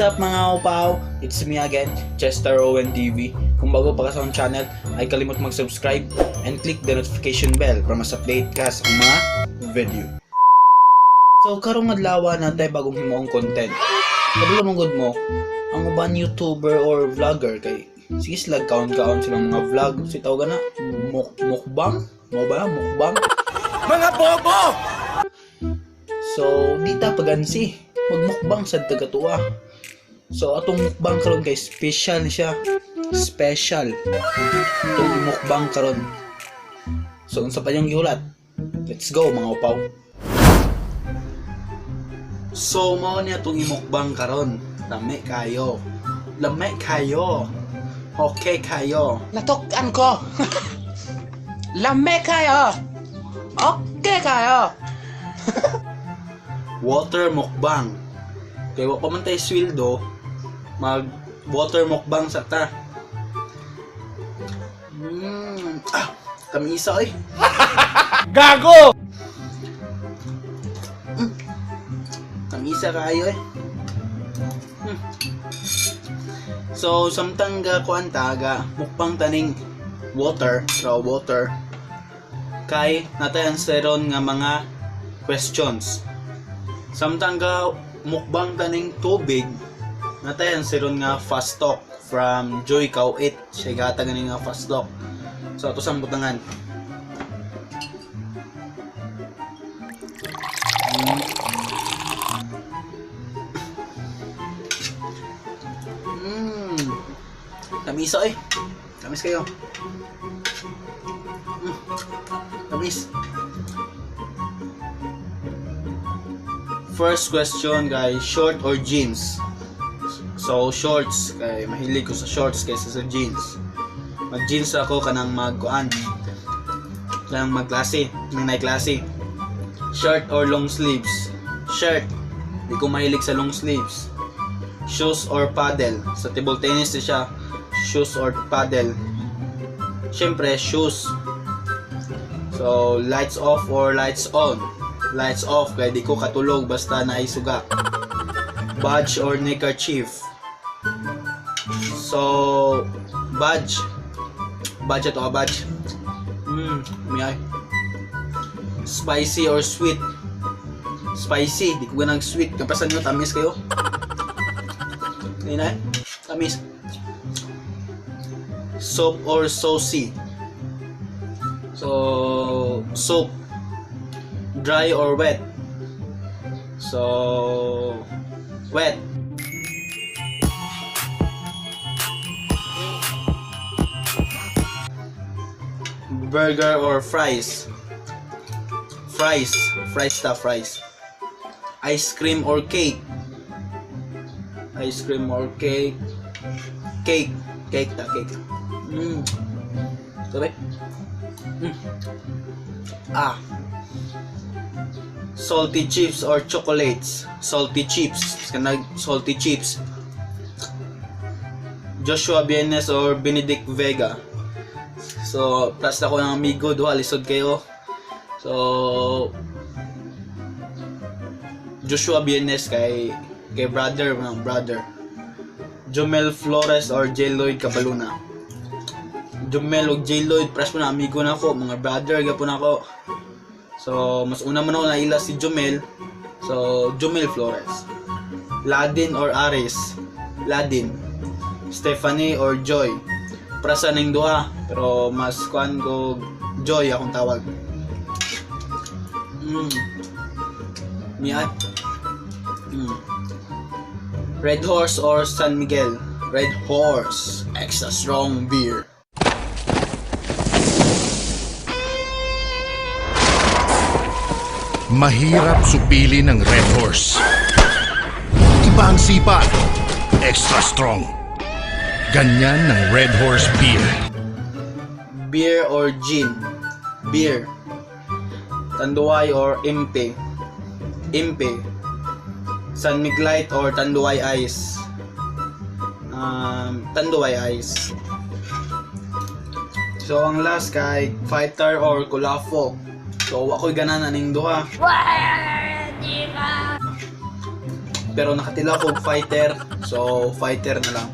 What's up mga upaw? It's me again, Chester Owen TV. Kung bago pa ka sa channel, ay kalimot mag-subscribe and click the notification bell para mas update ka sa mga video. So karong adlaw na tayo bagong himuong content. Kabalo mong good mo, ang uban YouTuber or vlogger kay sige sila kaon-kaon silang mga vlog. Si tawag na mukbang? Mo ba mukbang? Mga bobo! So di ta pagansi magmukbang sa tagatuwa. So atong mukbang karon kay special siya. Special. Itong mukbang karon. So unsa pa yung gihulat? Let's go mga upaw. So mao niya itong imukbang karon. Lami kayo. Lami kayo. Okay kayo. Natukan ko! Lame kayo! Okay kayo! Water mukbang. Kaya wa pa man tayo sweldo, mag water mukbang sa ta. Kami isa eh. Gago! Kami isa kayo eh. So samtang ga kuan taga mukbang taning water, raw water. Kay natayan seron nga mga questions. Samtang ga mukbang taning tubig, natayan seron nga fast talk from Joy Kayyy. Siya gata ganing nga fast talk. So ato sang butangan. Tamis eh. Tamis kayo. Tamis. First question guys, short or jeans? So shorts, kay mahilig ko sa shorts kaysa sa jeans. Mag jeans ako kanang magkuan. Kanang magklase, nang klase. Shirt or long sleeves? Shirt. Di ko mahilig sa long sleeves. Shoes or paddle? Sa table tennis siya. Shoes or paddle? Syempre shoes. So lights off or lights on? Lights off kaya di ko katulog basta naisuga. Badge or neckerchief? So badge. Badge ato badge. Miyay. Spicy or sweet? Spicy, di ko ganang sweet. Kapasan nyo, tamis kayo. Hindi na tamis. Soap or saucy? So soap. Dry or wet? So wet. Burger or fries? Fries. Fries. Ice cream or cake? Ice cream or cake? Cake. Cake. Sabi? Salty chips or chocolates? Salty chips. Salty chips. Joshua Bienes or Benedict Vega? So, plus ako ng amigo, duha, lisod kayo. So, Joshua Bienes kay brother. Jomel Flores or Giluod Cabaluna? Jomel o Giluod, plus po na amigo na ako, mga brother gapon ako. So, mas una man ako naila si Jomel. So, Jomel Flores. Ladin or Ares? Ladin. Stephanie or Joy? Prasa ning duha, pero mas kuan ko Joy akong tawag. Miat. Red Horse or San Miguel? Red Horse. Extra strong beer. Mahirap supili ng Red Horse. Iba ang sipa, extra strong. Ganyan ng Red Horse Beer. Beer or gin? Beer. Tanduay or Impe? Impe. San Miglite or Tanduay Ice? Tanduay Ice. So ang last kay Fighter or Kulafo? So ako'y gananan ning duha. Pero nakatila ko fighter. So fighter na lang.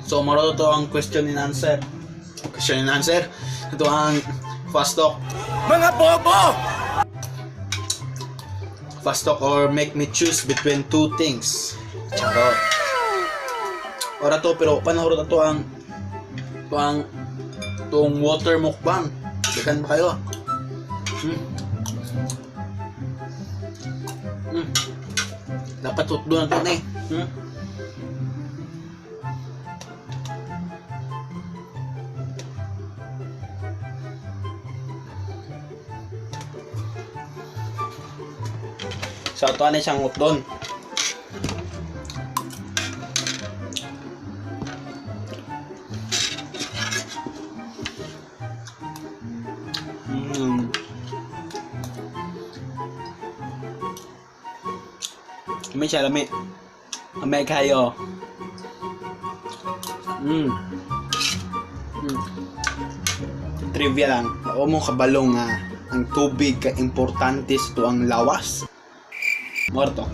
So maro to ang question and answer. Question and answer. Ito ang fast talk. Mga bobo! Fast talk or make me choose between two things. Charot. Ora to pero panahon to ang tong water mukbang. Dekan ba kayo? Dapat tutdo na ito na eh. So ito na siyang utdon. Lami siya, lami. Lami kayo. Trivia lang. Ako mo kabalong nga ang tubig ka importante sa ito ang lawas. Morto.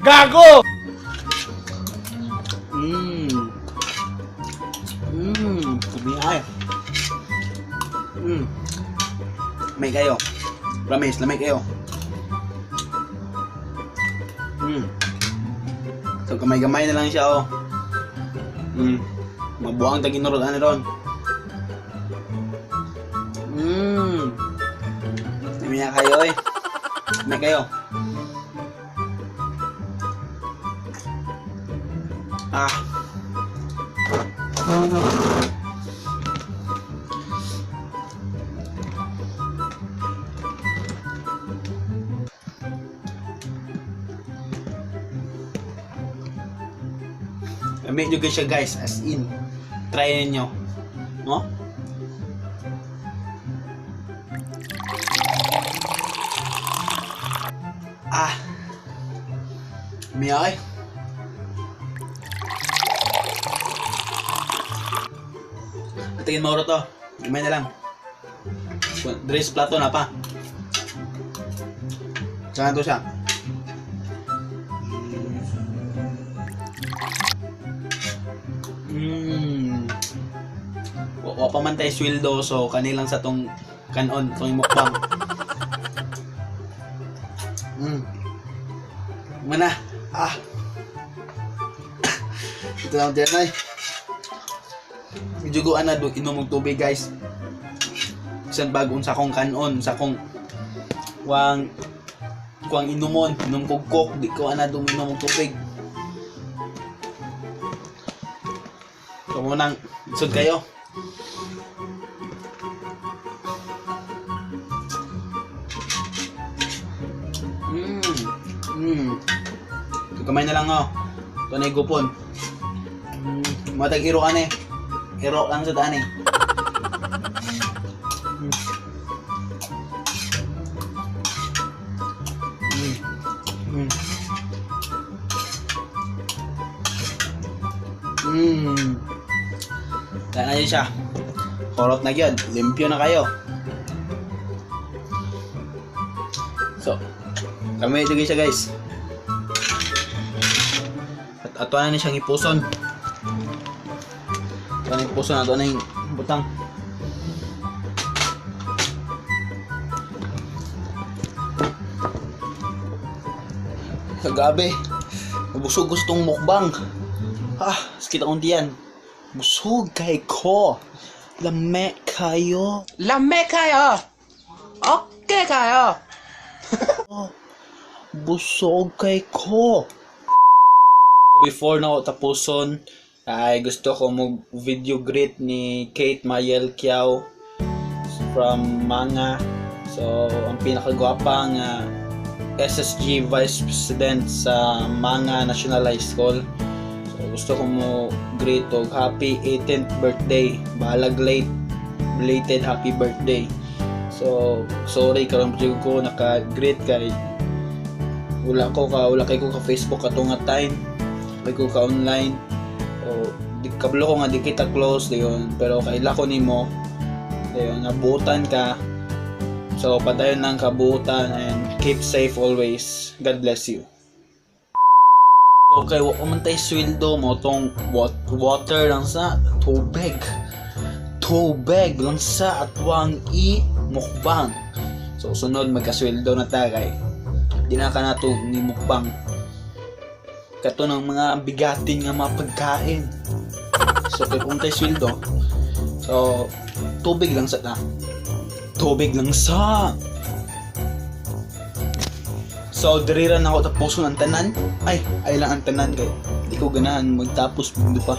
Gago! Tubig ay. Lamay kayo. Promise, lamay kayo. So gamay-gamay na lang siya oh. Mabuang taginurod ano ron. Lamay kayo eh. Lamay kayo. Lamig juga siya guys, as in. Try ninyo. No? Miyay. Tingin mo to. Gamay na lang. Dress plato na pa. Saan to siya? Wa pa man tayo sweldoooo, so kanilang sa tong kanon, tong mukbang. Mana? Ito lang dyan ay. Juguan na do inom og tubig guys. Bisan bagon sa akong kanon, sa akong kuang inumon, inom kog coke, di ko ana do inom og tubig. So munang isod kayo. Kamay na lang oh. Ito na igupon. Matag iro ane. Iro lang sa daan eh. Daan na yun siya. Korot na yun. Limpyo na kayo. So, kami ito siya guys. At ato na siyang ipuson. Ato na ipuson, ato na yung butang. Kagabi, mabusog ko sa itong mukbang. Sakit akong diyan. Busog kay ko. Lame kayo. Lame kayo! Okay kayo! Busog kay ko. Before na ako tapuson, ay gusto ko mag-video greet ni Kate Mayel Kiao from Manga. So, ang pinakagwapang SSG Vice President sa Manga National High School. So, gusto ko mo-greet og happy 18th birthday. Balag late, belated happy birthday. So, sorry karon ko naka-greet kay wala kay ko ka Facebook atong time. May ko ka online o di kablo ko nga di kita close dayon pero kaila ko nimo dayon nabutan ka so padayon nang kabutan and keep safe always. God bless you. Okay, wa man tay sweldo mo tong water lang sa tubig. Tubig lang sa atwang mukbang. So sunod magkasweldo na ta kay di na ka nato ni mukbang. Kato ng mga bigatin nga mga pagkain. So kay kung tay sweldo, so tubig lang sa ta. Tubig lang sa. So diri ra na ako tapuson ang tanan. Ay lang ang tanan kay di ko ganahan magtapos mundo pa.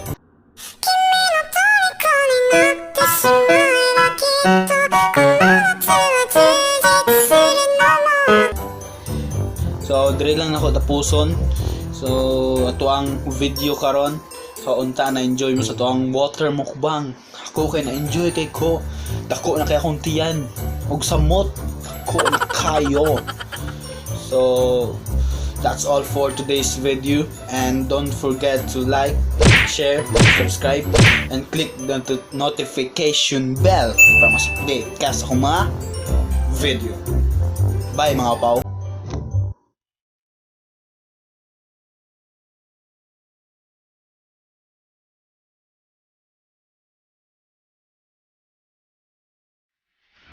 So diri lang nako tapuson. So ato ang video karon. So unta na enjoy mo sa to ang water mukbang. Ako kay na enjoy kay ko. Dako na kay akong tiyan og samot. Dako na kayo. So that's all for today's video, and don't forget to like, share, subscribe, and click the notification bell para mas update ka sa akong mga video. Bye mga paw!